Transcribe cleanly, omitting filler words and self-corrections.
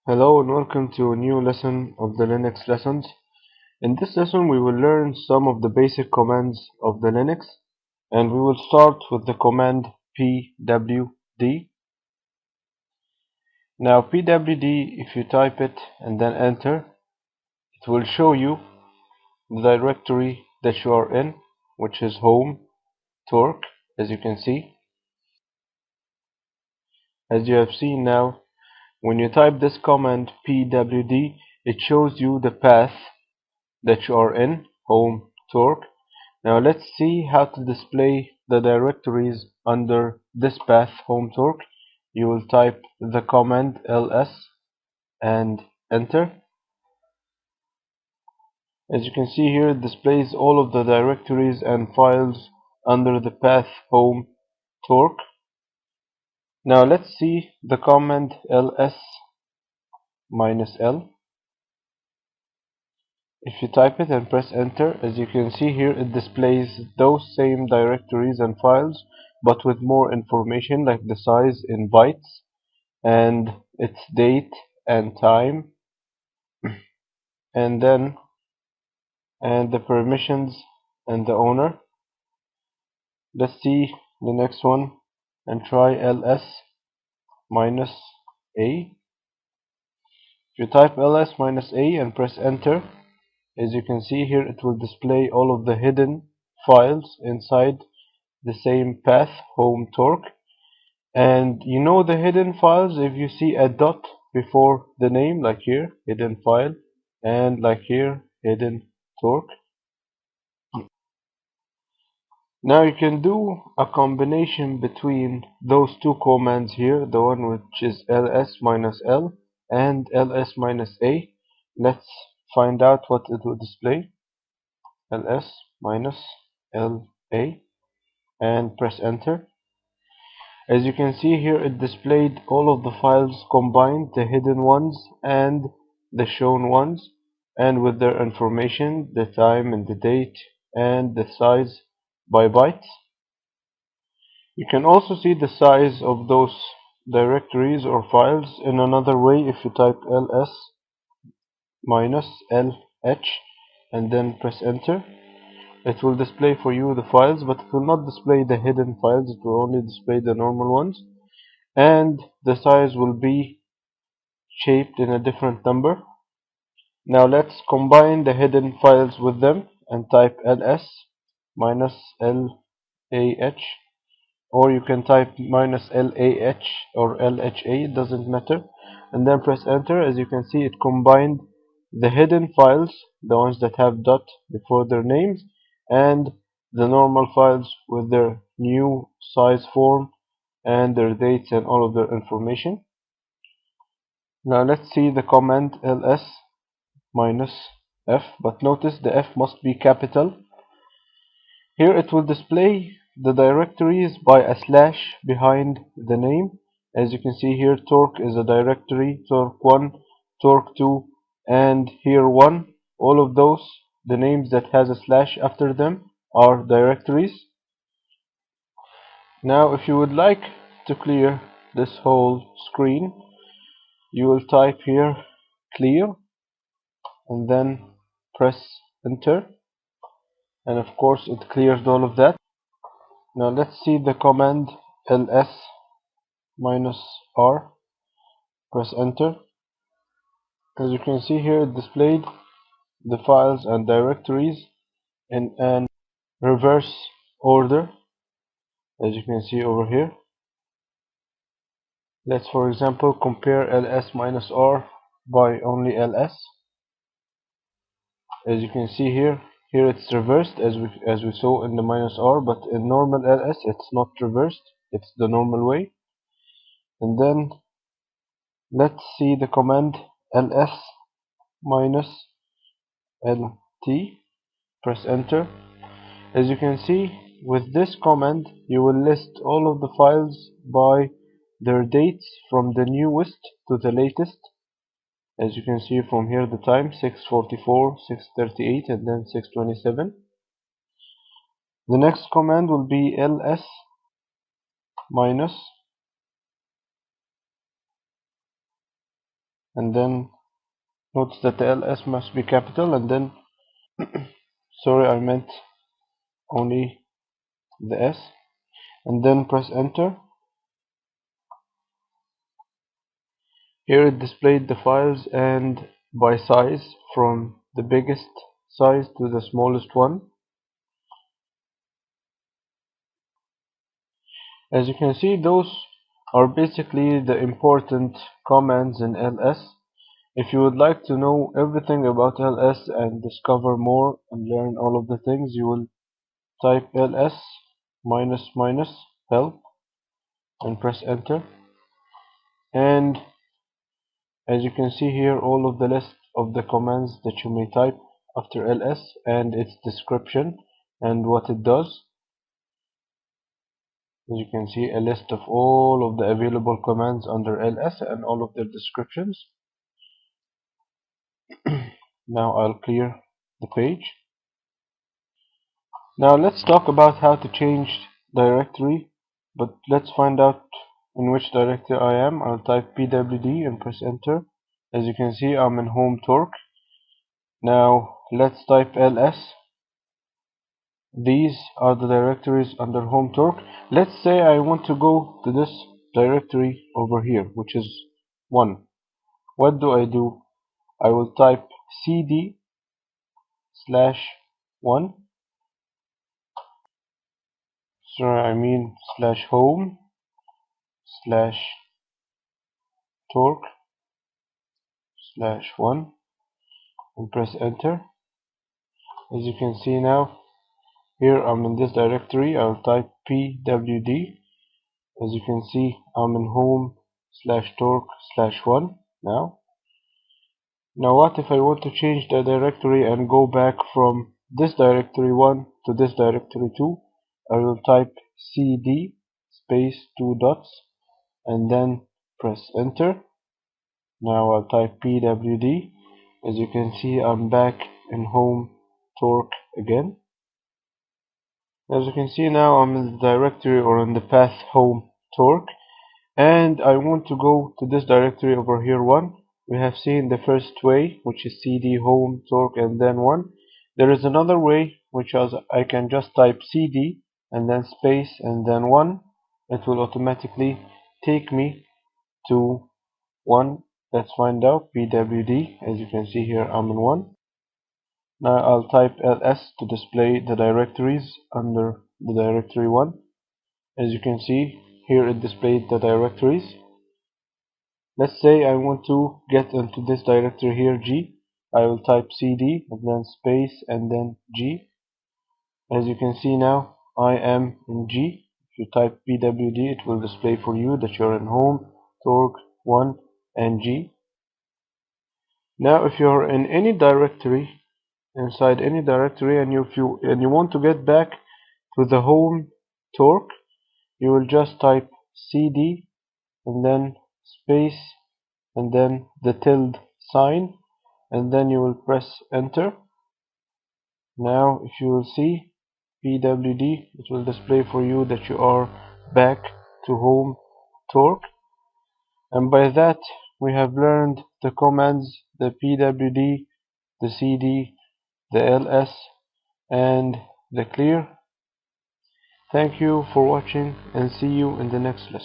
Hello and welcome to a new lesson of the Linux lessons. In this lesson we will learn some of the basic commands of the Linux, and we will start with the command PWD. Now PWD, if you type it and then enter, it will show you the directory that you are in, which is home torque, as you can see. As you have seen now, when you type this command PWD, it shows you the path that you are in, home torque. Now let's see how to display the directories under this path, home torque. You will type the command ls and enter. As you can see here, it displays all of the directories and files under the path home torque. Now let's see the command ls -l. If you type it and press enter, as you can see here, it displays those same directories and files, but with more information, like the size in bytes and its date and time, and the permissions and the owner. Let's see the next one and try ls -a. If you type ls -a and press enter, as you can see here, it will display all of the hidden files inside the same path, home torque. And you know the hidden files, if you see a dot before the name, like here, hidden file, and like here, hidden torque. Now you can do a combination between those two commands here, the one which is ls -l and ls -a. Let's find out what it will display. ls -la and press enter. As you can see here, it displayed all of the files combined, the hidden ones and the shown ones, and with their information, the time and the date and the size by bytes. You can also see the size of those directories or files in another way. If you type ls -lh and then press enter, it will display for you the files, but it will not display the hidden files. It will only display the normal ones, and the size will be shaped in a different number. Now let's combine the hidden files with them and type ls -lah, or you can type -lah or lha, it doesn't matter, and then press enter. As you can see, it combined the hidden files, the ones that have dot before their names, and the normal files with their new size form and their dates and all of their information. Now let's see the command ls -f, but notice the f must be capital. Here it will display the directories by a slash behind the name. As you can see here, torque is a directory, torque1, torque2, and here 1. All of those, the names that has a slash after them, are directories. Now if you would like to clear this whole screen, you will type here clear and then press enter, and of course it clears all of that. Now let's see the command ls -r, press enter. As you can see here, it displayed the files and directories in an reverse order, as you can see over here. Let's for example compare ls -r by only ls. As you can see here, it's reversed as we saw in the -r, but in normal ls it's not reversed, it's the normal way. And then let's see the command ls -lt, press enter. As you can see, with this command you will list all of the files by their dates from the newest to the latest. As you can see from here, the time 6:44, 6:38, and then 6:27. The next command will be ls minus and then notice that the ls must be capital, and then sorry, I meant only the s, and then press enter. Here it displayed the files and by size, from the biggest size to the smallest one. As you can see, those are basically the important commands in ls. If you would like to know everything about ls and discover more and learn all of the things, you will type ls minus minus help and press enter. And as you can see here, all of the list of the commands that you may type after ls and its description and what it does. As you can see, a list of all of the available commands under ls and all of their descriptions. Now I'll clear the page. Now let's talk about how to change directory, but let's find out in which directory I am. I'll type PWD and press enter. As you can see, I'm in home torque. Now let's type ls. These are the directories under home torque. Let's say I want to go to this directory over here, which is 1. What do? I will type cd /1, sorry, I mean /home /torque /1, and press enter. As you can see now, here I'm in this directory. I'll type pwd. As you can see, I'm in home /torque /1 now. Now what if I want to change the directory and go back from this directory 1 to this directory 2? I will type cd space 2 dots and then press enter. Now I'll type pwd. As you can see, I'm back in home torque again. As you can see now, I'm in the directory or in the path home torque, and I want to go to this directory over here 1. We have seen the first way, which is cd home torque and then 1. There is another way, which is I can just type cd and then space and then 1. It will automatically take me to 1. Let's find out. pwd. As you can see here, I'm in 1. Now I'll type ls to display the directories under the directory 1. As you can see, here it displayed the directories. Let's say I want to get into this directory here, G. I will type cd and then space and then G. As you can see now, I am in G. If you type pwd, it will display for you that you're in home, torque 1 and G. Now if you're in any directory, inside any directory, and you want to get back to the home torque, you will just type cd and then space and then the tilde sign, and then you will press enter. Now if you will see pwd, it will display for you that you are back to home torque. And by that we have learned the commands, the pwd, the cd, the ls, and the clear. Thank you for watching, and see you in the next lesson.